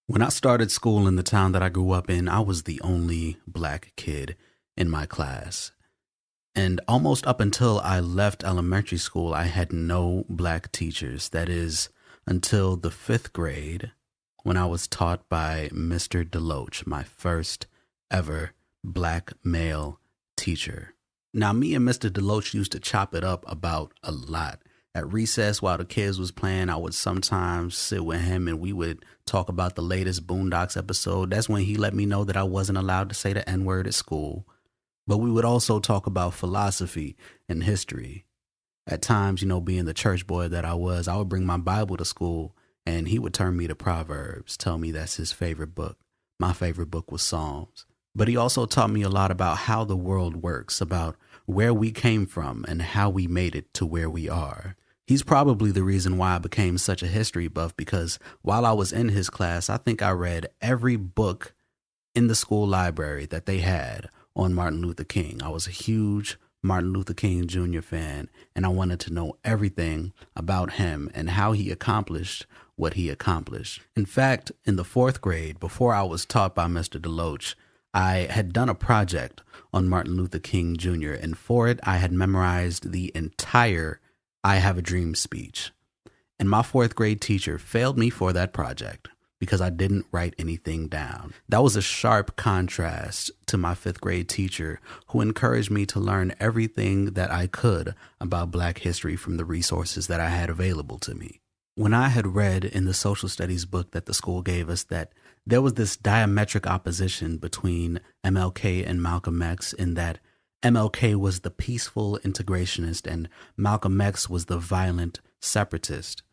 When I started school in the town that I grew up in, I was the only black kid in my class. And almost up until I left elementary school, I had no black teachers. That is, until the fifth grade, when I was taught by Mr. Deloach, my first ever black male teacher. Now, me and Mr. Deloach used to chop it up about a lot. At recess, while the kids was playing, I would sometimes sit with him and we would talk about the latest Boondocks episode. That's when he let me know that I wasn't allowed to say the N-word at school. But we would also talk about philosophy and history. At times, being the church boy that I was, I would bring my Bible to school and he would turn me to Proverbs, tell me that's his favorite book. My favorite book was Psalms. But he also taught me a lot about how the world works, about where we came from and how we made it to where we are. He's probably the reason why I became such a history buff, because while I was in his class, I think I read every book in the school library that they had on Martin Luther King. I was a huge Martin Luther King Jr. fan, and I wanted to know everything about him and how he accomplished what he accomplished. In fact, in the fourth grade, before I was taught by Mr. Deloach, I had done a project on Martin Luther King Jr., and for it, I had memorized the entire I Have a Dream speech. And my fourth grade teacher failed me for that project because I didn't write anything down. That was a sharp contrast to my fifth grade teacher, who encouraged me to learn everything that I could about Black history from the resources that I had available to me. When I had read in the social studies book that the school gave us that there was this diametric opposition between MLK and Malcolm X, in that MLK was the peaceful integrationist and Malcolm X was the violent separatist.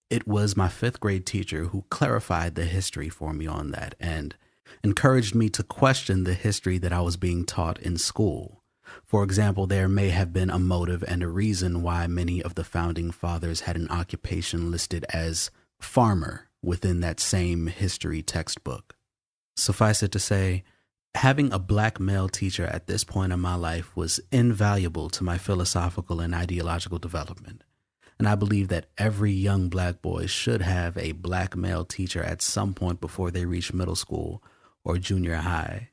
It was my fifth grade teacher who clarified the history for me on that and encouraged me to question the history that I was being taught in school. For example, there may have been a motive and a reason why many of the founding fathers had an occupation listed as farmer within that same history textbook. Suffice it to say, having a black male teacher at this point in my life was invaluable to my philosophical and ideological development. And I believe that every young black boy should have a black male teacher at some point before they reach middle school or junior high.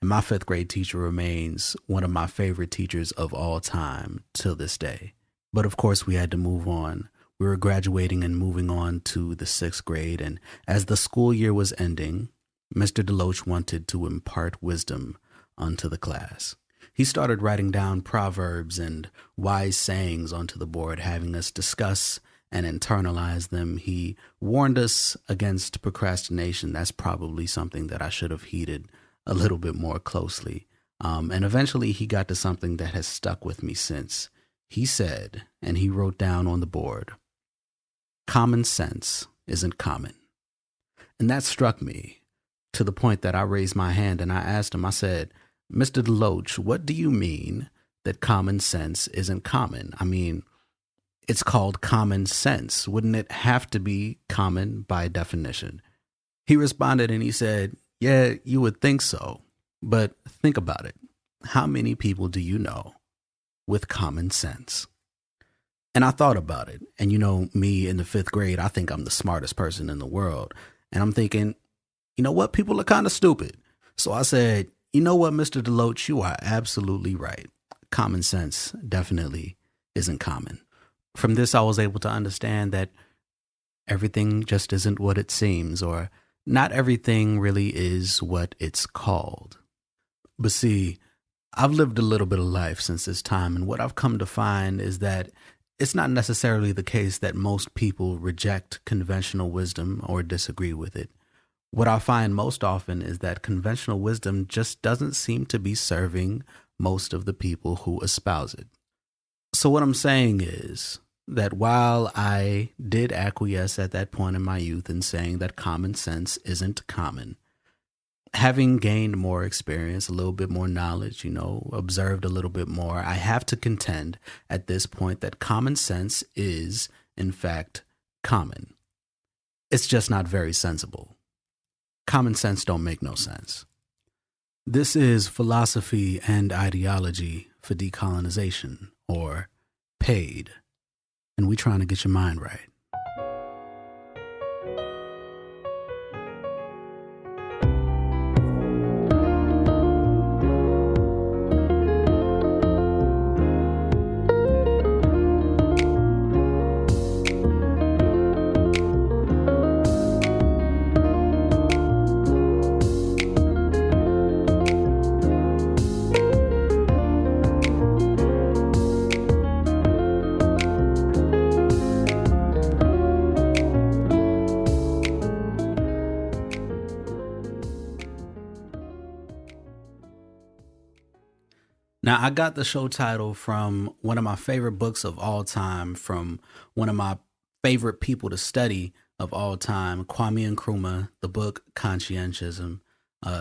And my fifth grade teacher remains one of my favorite teachers of all time till this day. But of course, we had to move on. We were graduating and moving on to the sixth grade. And as the school year was ending, Mr. Deloach wanted to impart wisdom onto the class. He started writing down proverbs and wise sayings onto the board, having us discuss and internalize them. He warned us against procrastination. That's probably something that I should have heeded a little bit more closely. And eventually he got to something that has stuck with me since. He said, and he wrote down on the board, "Common sense isn't common." And that struck me to the point that I raised my hand and I asked him, I said, "Mr. Deloach, what do you mean that common sense isn't common? I mean, it's called common sense. Wouldn't it have to be common by definition?" He responded and he said, "Yeah, you would think so. But think about it. How many people do you know with common sense?" And I thought about it. And me in the fifth grade, I think I'm the smartest person in the world. And I'm thinking, you know what? People are kind of stupid. So I said, "You know what, Mr. Deloach, you are absolutely right. Common sense definitely isn't common." From this, I was able to understand that everything just isn't what it seems, or not everything really is what it's called. But see, I've lived a little bit of life since this time, and what I've come to find is that it's not necessarily the case that most people reject conventional wisdom or disagree with it. What I find most often is that conventional wisdom just doesn't seem to be serving most of the people who espouse it. So what I'm saying is that while I did acquiesce at that point in my youth in saying that common sense isn't common, having gained more experience, a little bit more knowledge, observed a little bit more, I have to contend at this point that common sense is, in fact, common. It's just not very sensible. Common sense don't make no sense. This is Philosophy and Ideology for Decolonization, or P.A.I.D. And we trying to get your mind right. Now, I got the show title from one of my favorite books of all time, from one of my favorite people to study of all time, Kwame Nkrumah, the book Conscientism,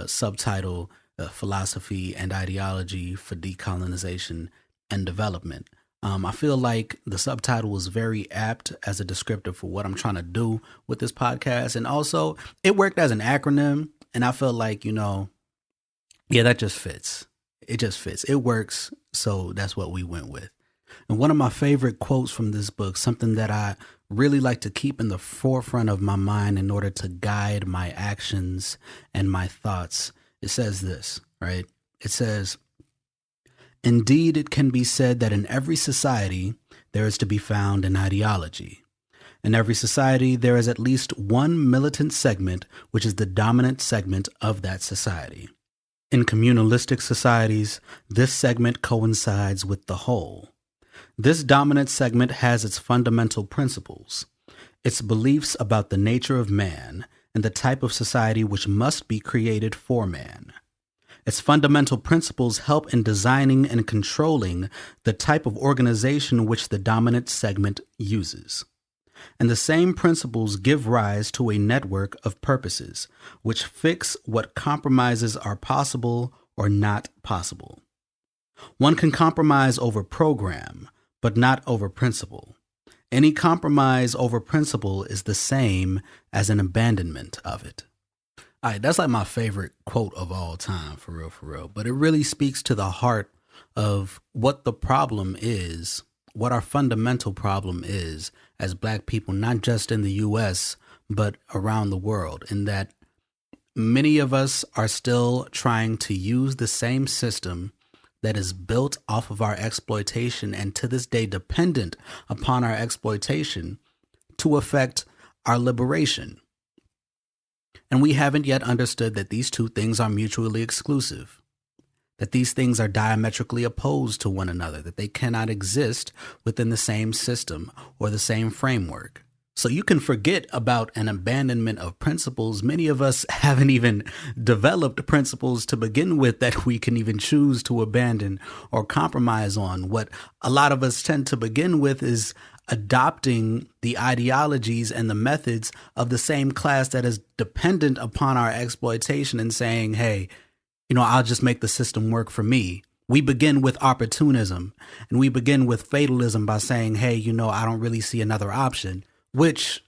subtitle Philosophy and Ideology for Decolonization and Development. I feel like the subtitle was very apt as a descriptor for what I'm trying to do with this podcast. And also, it worked as an acronym. And I felt like, yeah, that just fits. It just fits. It works. So that's what we went with. And one of my favorite quotes from this book, something that I really like to keep in the forefront of my mind in order to guide my actions and my thoughts, it says this, right? It says, "Indeed, it can be said that in every society, there is to be found an ideology. In every society, there is at least one militant segment, which is the dominant segment of that society. In communalistic societies, this segment coincides with the whole. This dominant segment has its fundamental principles, its beliefs about the nature of man and the type of society which must be created for man. Its fundamental principles help in designing and controlling the type of organization which the dominant segment uses. And the same principles give rise to a network of purposes, which fix what compromises are possible or not possible. One can compromise over program, but not over principle. Any compromise over principle is the same as an abandonment of it." All right, that's like my favorite quote of all time, for real, for real. But it really speaks to the heart of what the problem is, what our fundamental problem is as Black people, not just in the US, but around the world, in that many of us are still trying to use the same system that is built off of our exploitation and to this day dependent upon our exploitation to affect our liberation. And we haven't yet understood that these two things are mutually exclusive, that these things are diametrically opposed to one another, that they cannot exist within the same system or the same framework. So you can forget about an abandonment of principles. Many of us haven't even developed principles to begin with that we can even choose to abandon or compromise on. What a lot of us tend to begin with is adopting the ideologies and the methods of the same class that is dependent upon our exploitation and saying, hey, I'll just make the system work for me. We begin with opportunism and we begin with fatalism by saying, hey, I don't really see another option, which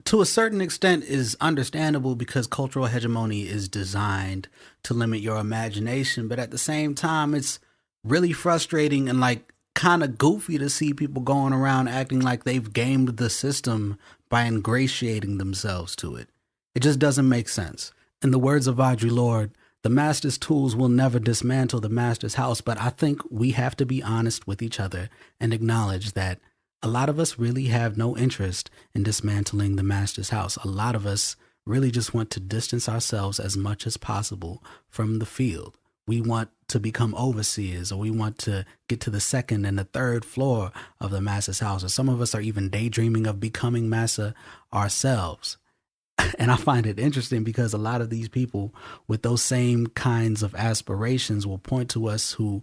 to a certain extent is understandable because cultural hegemony is designed to limit your imagination. But at the same time, it's really frustrating and kind of goofy to see people going around acting like they've gamed the system by ingratiating themselves to it. It just doesn't make sense. In the words of Audre Lorde, the master's tools will never dismantle the master's house, but I think we have to be honest with each other and acknowledge that a lot of us really have no interest in dismantling the master's house. A lot of us really just want to distance ourselves as much as possible from the field. We want to become overseers, or we want to get to the second and the third floor of the master's house. Or some of us are even daydreaming of becoming master ourselves. And I find it interesting because a lot of these people with those same kinds of aspirations will point to us who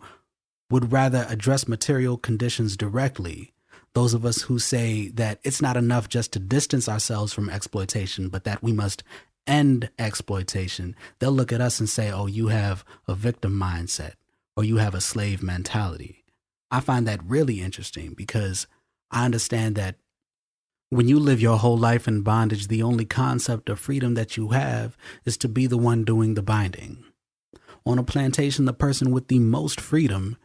would rather address material conditions directly. Those of us who say that it's not enough just to distance ourselves from exploitation, but that we must end exploitation. They'll look at us and say, oh, you have a victim mindset or you have a slave mentality. I find that really interesting because I understand that when you live your whole life in bondage, the only concept of freedom that you have is to be the one doing the binding. On a plantation, the person with the most freedom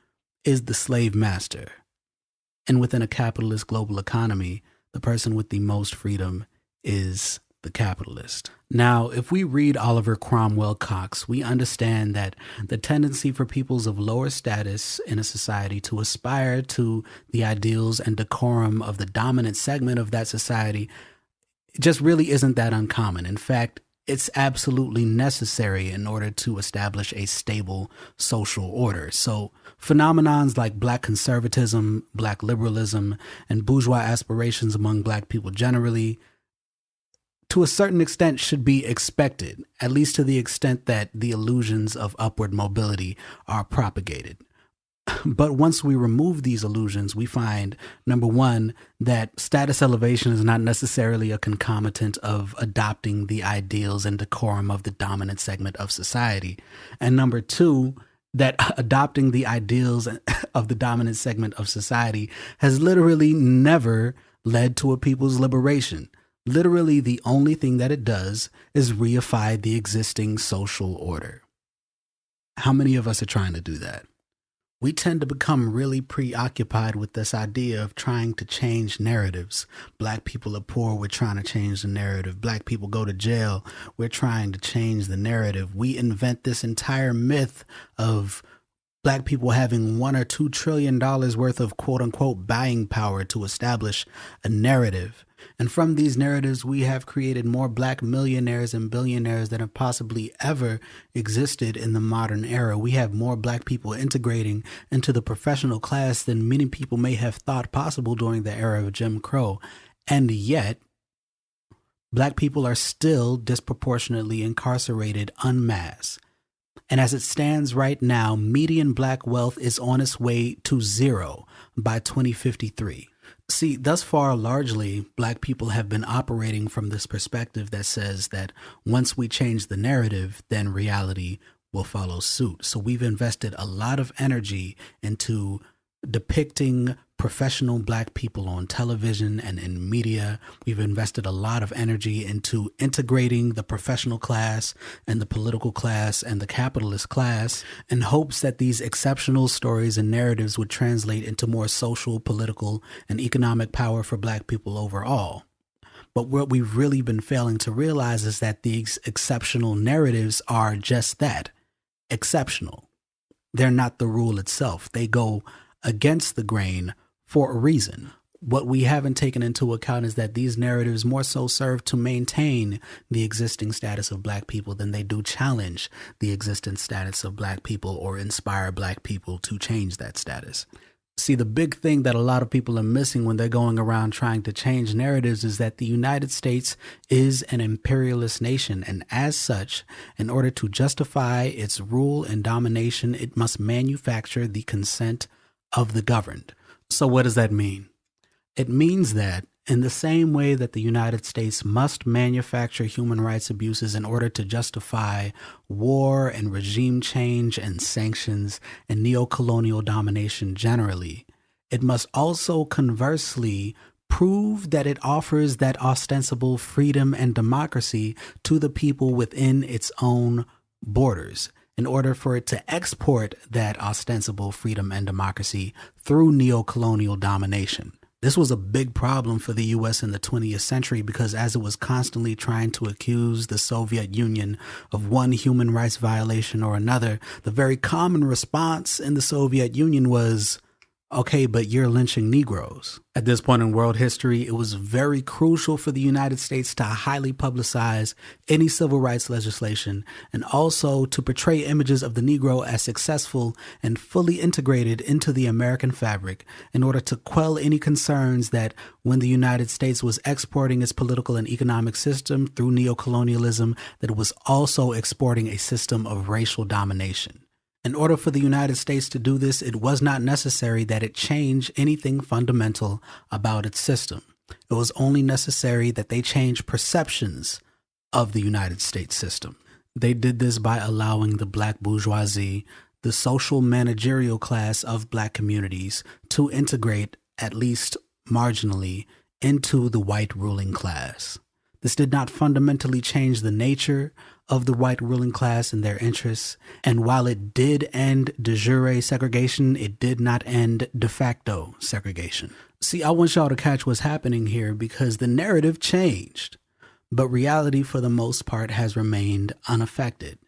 is the slave master. And within a capitalist global economy, the person with the most freedom is the capitalist. Now, if we read Oliver Cromwell Cox, we understand that the tendency for peoples of lower status in a society to aspire to the ideals and decorum of the dominant segment of that society just really isn't that uncommon. In fact, it's absolutely necessary in order to establish a stable social order. So phenomenons like Black conservatism, Black liberalism, and bourgeois aspirations among Black people generally, to a certain extent, should be expected, at least to the extent that the illusions of upward mobility are propagated. But once we remove these illusions, we find, number one, that status elevation is not necessarily a concomitant of adopting the ideals and decorum of the dominant segment of society. And number two, that adopting the ideals of the dominant segment of society has literally never led to a people's liberation. Literally, the only thing that it does is reify the existing social order. How many of us are trying to do that? We tend to become really preoccupied with this idea of trying to change narratives. Black people are poor, we're trying to change the narrative. Black people go to jail, we're trying to change the narrative. We invent this entire myth of Black people having $1 or $2 trillion worth of quote unquote buying power to establish a narrative. And from these narratives, we have created more Black millionaires and billionaires than have possibly ever existed in the modern era. We have more Black people integrating into the professional class than many people may have thought possible during the era of Jim Crow. And yet, Black people are still disproportionately incarcerated en masse. And as it stands right now, median Black wealth is on its way to zero by 2053. See, thus far, largely, Black people have been operating from this perspective that says that once we change the narrative, then reality will follow suit. So we've invested a lot of energy into depicting professional Black people on television and in media. We've invested a lot of energy into integrating the professional class and the political class and the capitalist class in hopes that these exceptional stories and narratives would translate into more social, political, and economic power for Black people overall. But what we've really been failing to realize is that these exceptional narratives are just that, exceptional. They're not the rule itself. They go against the grain for a reason. What we haven't taken into account is that these narratives more so serve to maintain the existing status of Black people than they do challenge the existing status of Black people or inspire Black people to change that status. See, the big thing that a lot of people are missing when they're going around trying to change narratives is that the United States is an imperialist nation, and as such, in order to justify its rule and domination, it must manufacture the consent of the governed. So what does that mean? It means that in the same way that the United States must manufacture human rights abuses in order to justify war and regime change and sanctions and neo-colonial domination generally, it must also conversely prove that it offers that ostensible freedom and democracy to the people within its own borders, in order for it to export that ostensible freedom and democracy through neo-colonial domination. This was a big problem for the U.S. in the 20th century because as it was constantly trying to accuse the Soviet Union of one human rights violation or another, the very common response in the Soviet Union was, okay, but you're lynching Negroes. At this point in world history, it was very crucial for the United States to highly publicize any civil rights legislation and also to portray images of the Negro as successful and fully integrated into the American fabric in order to quell any concerns that when the United States was exporting its political and economic system through neocolonialism, that it was also exporting a system of racial domination. In order for the United States to do this, it was not necessary that it change anything fundamental about its system. It was only necessary that they change perceptions of the United States system. They did this by allowing the Black bourgeoisie, the social managerial class of Black communities, to integrate, at least marginally, into the white ruling class. This did not fundamentally change the nature of the white ruling class and their interests. And while it did end de jure segregation, it did not end de facto segregation. See, I want y'all to catch what's happening here because the narrative changed, but reality for the most part has remained unaffected.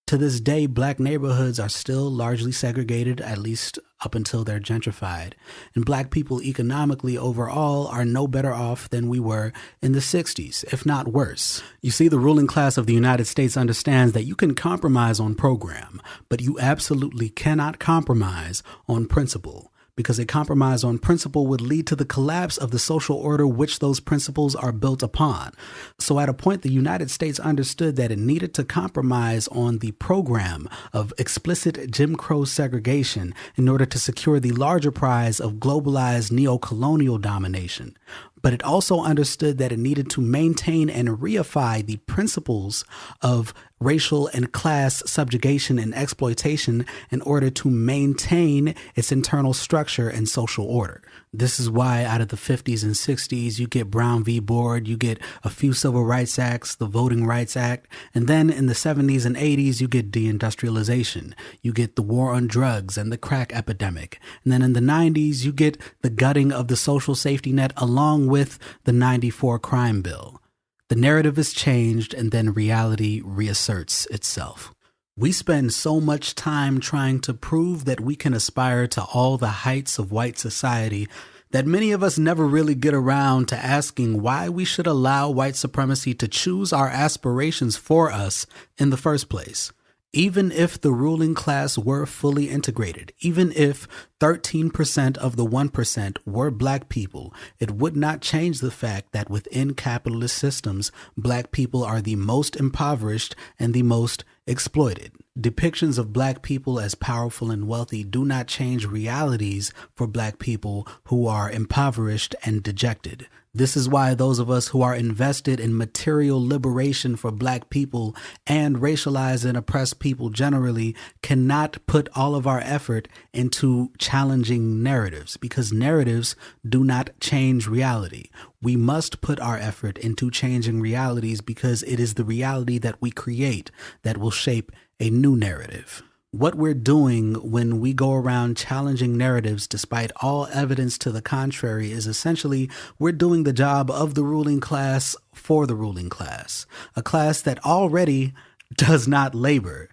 To this day, Black neighborhoods are still largely segregated, at least up until they're gentrified. And Black people economically overall are no better off than we were in the 60s, if not worse. You see, the ruling class of the United States understands that you can compromise on program, but you absolutely cannot compromise on principle. because a compromise on principle would lead to the collapse of the social order which those principles are built upon. So at a point, the United States understood that it needed to compromise on the program of explicit Jim Crow segregation in order to secure the larger prize of globalized neo-colonial domination. But it also understood that it needed to maintain and reify the principles of racial and class subjugation and exploitation in order to maintain its internal structure and social order. This is why out of the 50s and 60s, you get Brown v. Board, you get a few civil rights acts, the Voting Rights Act, and then in the 70s and 80s, you get deindustrialization, you get the war on drugs and the crack epidemic. And then in the 90s, you get the gutting of the social safety net along with the 94 crime bill. The narrative is changed and then reality reasserts itself. We spend so much time trying to prove that we can aspire to all the heights of white society that many of us never really get around to asking why we should allow white supremacy to choose our aspirations for us in the first place. Even if the ruling class were fully integrated, even if 13% of the 1% were black people, it would not change the fact that within capitalist systems, black people are the most impoverished and the most exploited. Depictions of black people as powerful and wealthy do not change realities for black people who are impoverished and dejected. This is why those of us who are invested in material liberation for black people and racialized and oppressed people generally cannot put all of our effort into challenging narratives, because narratives do not change reality. We must put our effort into changing realities because it is the reality that we create that will shape a new narrative. What we're doing when we go around challenging narratives despite all evidence to the contrary is essentially we're doing the job of the ruling class for the ruling class, a class that already does not labor.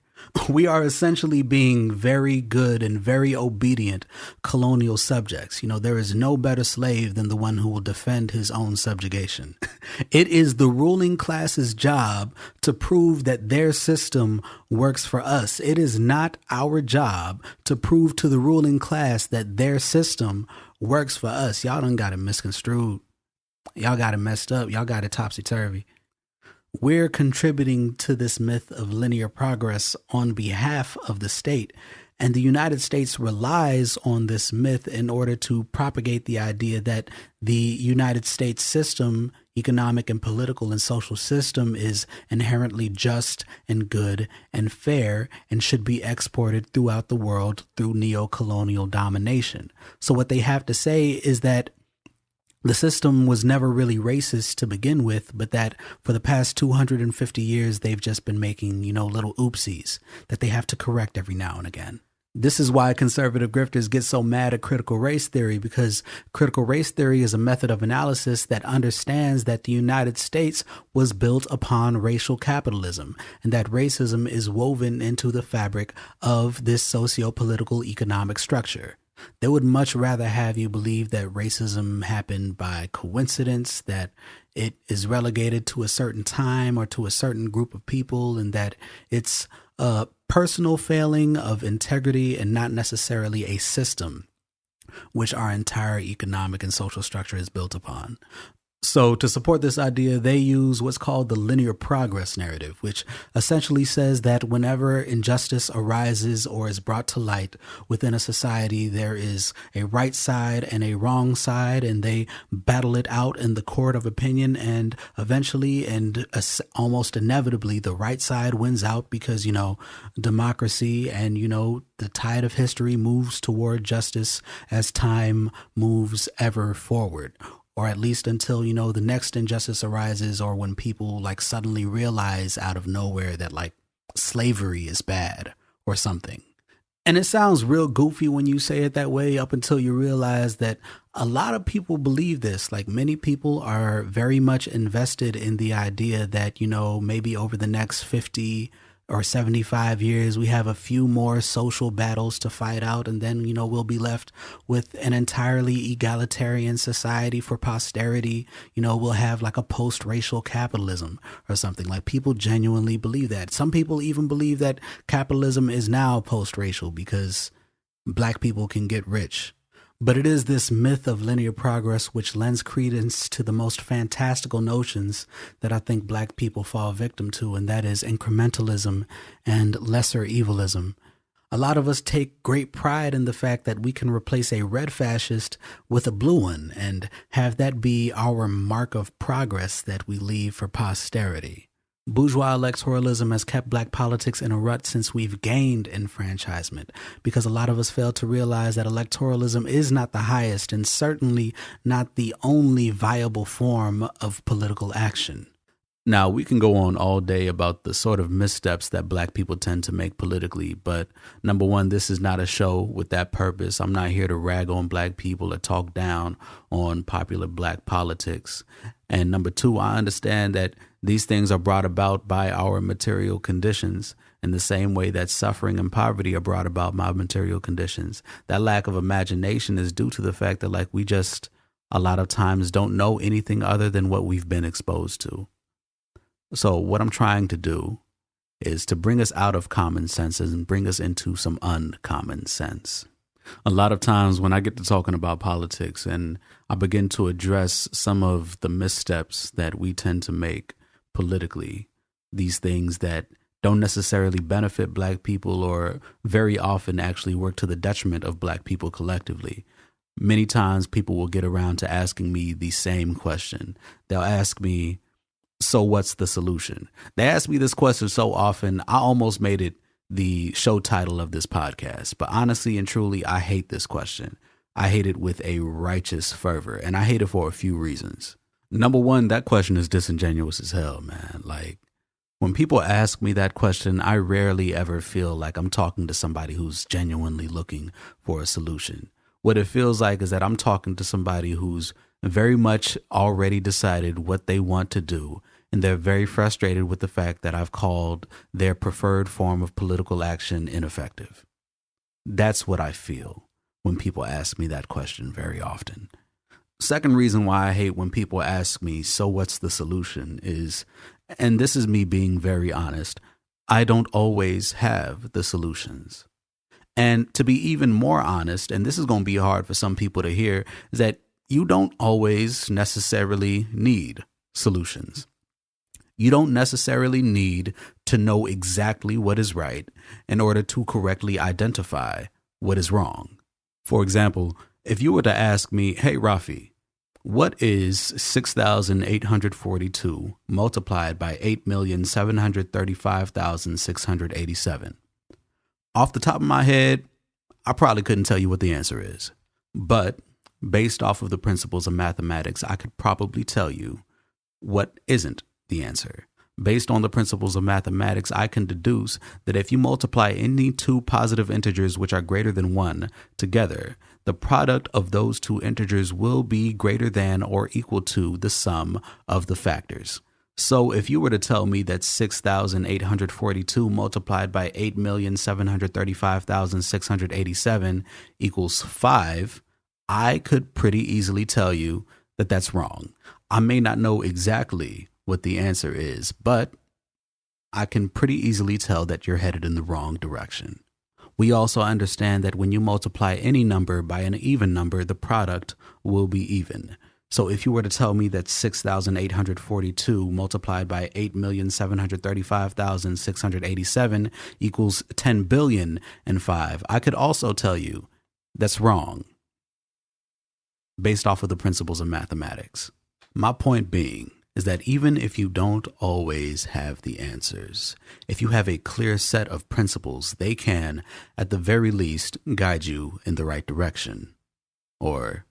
We are essentially being very good and very obedient colonial subjects. You know, there is no better slave than the one who will defend his own subjugation. It is the ruling class's job to prove that their system works for us. It is not our job to prove to the ruling class that their system works for us. Y'all done got it misconstrued. Y'all got it messed up. Y'all got it topsy-turvy. We're contributing to this myth of linear progress on behalf of the state, and the United States relies on this myth in order to propagate the idea that the United States system, economic and political and social system, is inherently just and good and fair and should be exported throughout the world through neo-colonial domination. So what they have to say is that the system was never really racist to begin with, but that for the past 250 years, they've just been making, little oopsies that they have to correct every now and again. This is why conservative grifters get so mad at critical race theory, because critical race theory is a method of analysis that understands that the United States was built upon racial capitalism and that racism is woven into the fabric of this socio-political economic structure. They would much rather have you believe that racism happened by coincidence, that it is relegated to a certain time or to a certain group of people, and that it's a personal failing of integrity and not necessarily a system which our entire economic and social structure is built upon. So to support this idea, they use what's called the linear progress narrative, which essentially says that whenever injustice arises or is brought to light within a society, there is a right side and a wrong side, and they battle it out in the court of opinion. And eventually, and almost inevitably, the right side wins out because, democracy and, the tide of history moves toward justice as time moves ever forward. Or at least until, the next injustice arises, or when people suddenly realize out of nowhere that slavery is bad or something. And it sounds real goofy when you say it that way up until you realize that a lot of people believe this. Many people are very much invested in the idea that, maybe over the next 50 or 75 years, we have a few more social battles to fight out. And then, we'll be left with an entirely egalitarian society for posterity. We'll have a post-racial capitalism or something. People genuinely believe that. Some people even believe that capitalism is now post-racial because black people can get rich. But it is this myth of linear progress which lends credence to the most fantastical notions that I think black people fall victim to, and that is incrementalism and lesser evilism. A lot of us take great pride in the fact that we can replace a red fascist with a blue one and have that be our mark of progress that we leave for posterity. Bourgeois electoralism has kept black politics in a rut since we've gained enfranchisement, because a lot of us fail to realize that electoralism is not the highest and certainly not the only viable form of political action. Now, we can go on all day about the sort of missteps that black people tend to make politically, but number one, this is not a show with that purpose. I'm not here to rag on black people or talk down on popular black politics. And number two, I understand that these things are brought about by our material conditions in the same way that suffering and poverty are brought about by material conditions. That lack of imagination is due to the fact that, like, we just a lot of times don't know anything other than what we've been exposed to. So what I'm trying to do is to bring us out of common senses and bring us into some uncommon sense. A lot of times when I get to talking about politics and I begin to address some of the missteps that we tend to make politically, these things that don't necessarily benefit black people or very often actually work to the detriment of black people collectively. Many times people will get around to asking me the same question. They'll ask me, so what's the solution? They ask me this question so often, I almost made it the show title of this podcast. But honestly and truly, I hate this question. I hate it with a righteous fervor, and I hate it for a few reasons. Number one, that question is disingenuous as hell, man. Like, when people ask me that question, I rarely ever feel like I'm talking to somebody who's genuinely looking for a solution. What it feels like is that I'm talking to somebody who's very much already decided what they want to do, and they're very frustrated with the fact that I've called their preferred form of political action ineffective. That's what I feel when people ask me that question very often. Second reason why I hate when people ask me, so what's the solution, is, and this is me being very honest, I don't always have the solutions. And to be even more honest, and this is going to be hard for some people to hear, is that you don't always necessarily need solutions. You don't necessarily need to know exactly what is right in order to correctly identify what is wrong. For example, if you were to ask me, hey, Rafi, what is 6,842 multiplied by 8,735,687? Off the top of my head, I probably couldn't tell you what the answer is. But based off of the principles of mathematics, I could probably tell you what isn't the answer. Based on the principles of mathematics, I can deduce that if you multiply any two positive integers which are greater than 1 together, the product of those two integers will be greater than or equal to the sum of the factors. So if you were to tell me that 6,842 multiplied by 8,735,687 equals 5, I could pretty easily tell you that that's wrong. I may not know exactly what the answer is, but I can pretty easily tell that you're headed in the wrong direction. We also understand that when you multiply any number by an even number, the product will be even. So if you were to tell me that 6,842 multiplied by 8,735,687 equals 10 billion and 5, I could also tell you that's wrong based off of the principles of mathematics. My point being is that even if you don't always have the answers, if you have a clear set of principles, they can, at the very least, guide you in the right direction or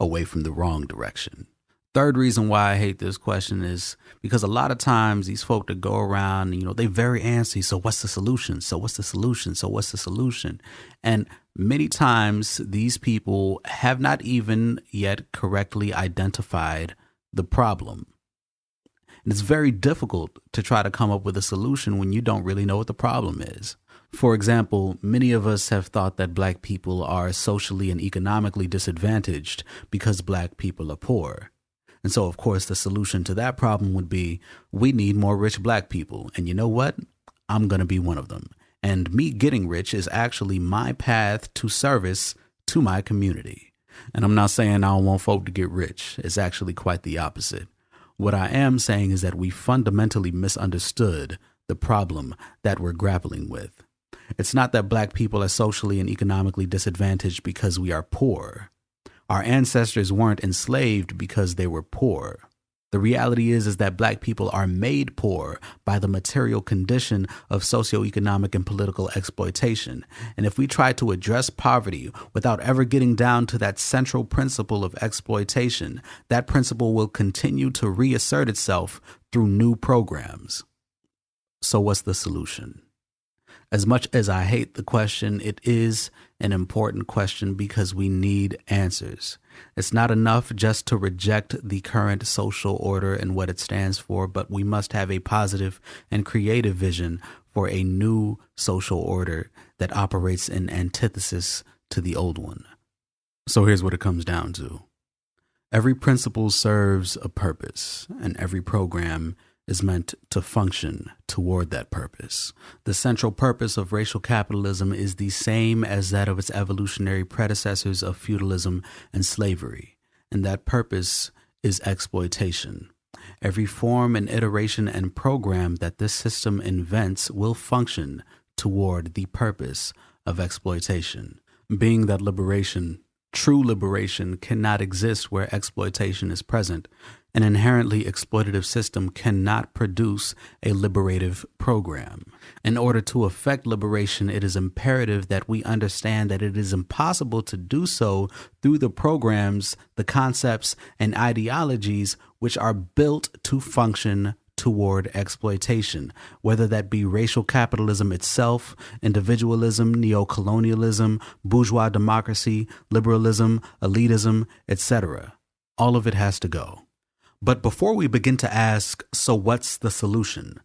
away from the wrong direction. Third reason why I hate this question is because a lot of times these folk that go around, they very antsy. So what's the solution? So what's the solution? So what's the solution? And many times these people have not even yet correctly identified the problem. And it's very difficult to try to come up with a solution when you don't really know what the problem is. For example, many of us have thought that black people are socially and economically disadvantaged because black people are poor. And so, of course, the solution to that problem would be we need more rich black people. And you know what? I'm going to be one of them. And me getting rich is actually my path to service to my community. And I'm not saying I don't want folk to get rich. It's actually quite the opposite. What I am saying is that we fundamentally misunderstood the problem that we're grappling with. It's not that black people are socially and economically disadvantaged because we are poor. Our ancestors weren't enslaved because they were poor. The reality is that black people are made poor by the material condition of socioeconomic and political exploitation. And if we try to address poverty without ever getting down to that central principle of exploitation, that principle will continue to reassert itself through new programs. So what's the solution? As much as I hate the question, it is an important question because we need answers. It's not enough just to reject the current social order and what it stands for, but we must have a positive and creative vision for a new social order that operates in antithesis to the old one. So here's what it comes down to. Every principle serves a purpose, and every program is meant to function toward that purpose. The central purpose of racial capitalism is the same as that of its evolutionary predecessors of feudalism and slavery, and that purpose is exploitation. Every form and iteration and program that this system invents will function toward the purpose of exploitation, being that liberation, true liberation, cannot exist where exploitation is present. An inherently exploitative system cannot produce a liberative program. In order to effect liberation, it is imperative that we understand that it is impossible to do so through the programs, the concepts, and ideologies which are built to function toward exploitation, whether that be racial capitalism itself, individualism, neocolonialism, bourgeois democracy, liberalism, elitism, etc. All of it has to go. But before we begin to ask, so what's the solution?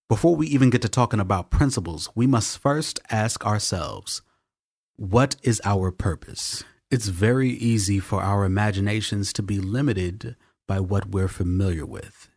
Before we even get to talking about principles, we must first ask ourselves, what is our purpose? It's very easy for our imaginations to be limited by what we're familiar with.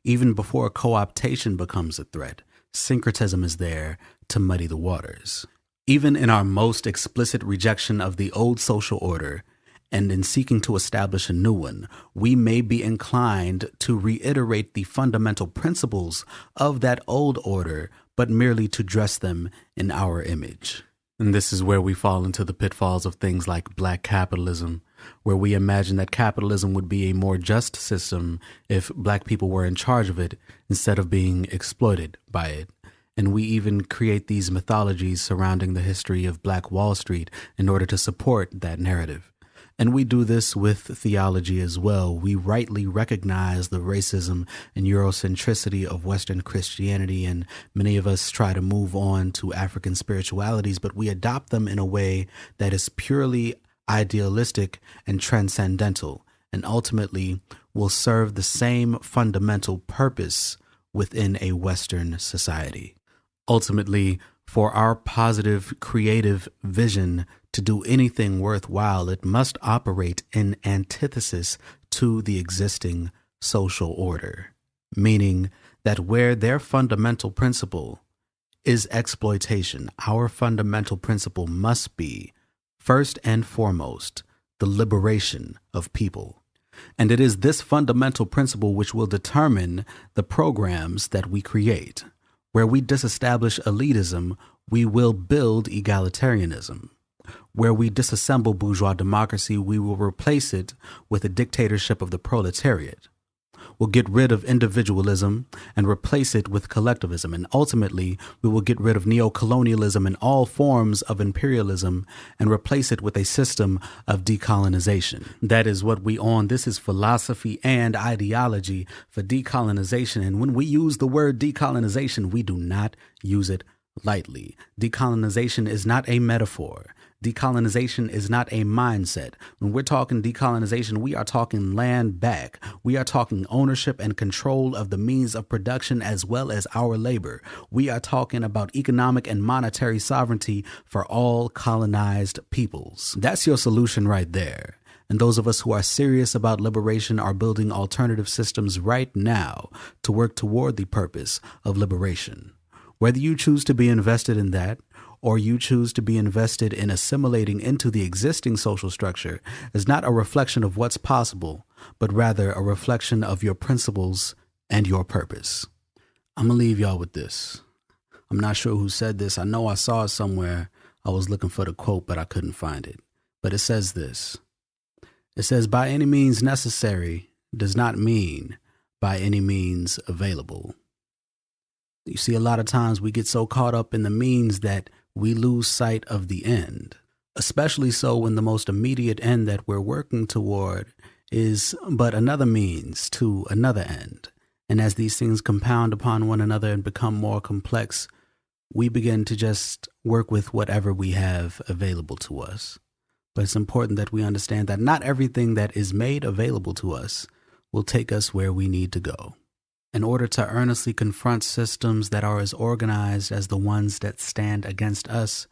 Even before co-optation becomes a threat, syncretism is there to muddy the waters. Even in our most explicit rejection of the old social order, and in seeking to establish a new one, we may be inclined to reiterate the fundamental principles of that old order, but merely to dress them in our image. And this is where we fall into the pitfalls of things like black capitalism, where we imagine that capitalism would be a more just system if black people were in charge of it instead of being exploited by it. And we even create these mythologies surrounding the history of Black Wall Street in order to support that narrative. And we do this with theology as well. We rightly recognize the racism and Eurocentricity of Western Christianity, and many of us try to move on to African spiritualities, but we adopt them in a way that is purely idealistic and transcendental, and ultimately will serve the same fundamental purpose within a Western society. Ultimately, for our positive, creative vision to do anything worthwhile, it must operate in antithesis to the existing social order, meaning that where their fundamental principle is exploitation, our fundamental principle must be, first and foremost, the liberation of people. And it is this fundamental principle which will determine the programs that we create. Where we disestablish elitism, we will build egalitarianism. Where we disassemble bourgeois democracy, we will replace it with a dictatorship of the proletariat. We'll get rid of individualism and replace it with collectivism. And ultimately, we will get rid of neocolonialism and all forms of imperialism and replace it with a system of decolonization. That is what we own. This is philosophy and ideology for decolonization. And when we use the word decolonization, we do not use it lightly. Decolonization is not a metaphor. Decolonization is not a mindset. When we're talking decolonization, we are talking land back. We are talking ownership and control of the means of production as well as our labor. We are talking about economic and monetary sovereignty for all colonized peoples. That's your solution right there. And those of us who are serious about liberation are building alternative systems right now to work toward the purpose of liberation. Whether you choose to be invested in that, or you choose to be invested in assimilating into the existing social structure, is not a reflection of what's possible, but rather a reflection of your principles and your purpose. I'm going to leave y'all with this. I'm not sure who said this. I know I saw it somewhere. I was looking for the quote, but I couldn't find it. But it says this. It says, by any means necessary does not mean by any means available. You see, a lot of times we get so caught up in the means that we lose sight of the end, especially so when the most immediate end that we're working toward is but another means to another end. And as these things compound upon one another and become more complex, we begin to just work with whatever we have available to us. But it's important that we understand that not everything that is made available to us will take us where we need to go. In order to earnestly confront systems that are as organized as the ones that stand against us,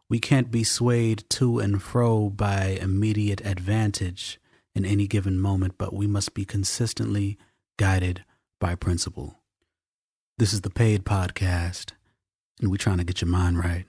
we can't be swayed to and fro by immediate advantage in any given moment, but we must be consistently guided by principle. This is the P.A.I.D. podcast, and we're trying to get your mind right.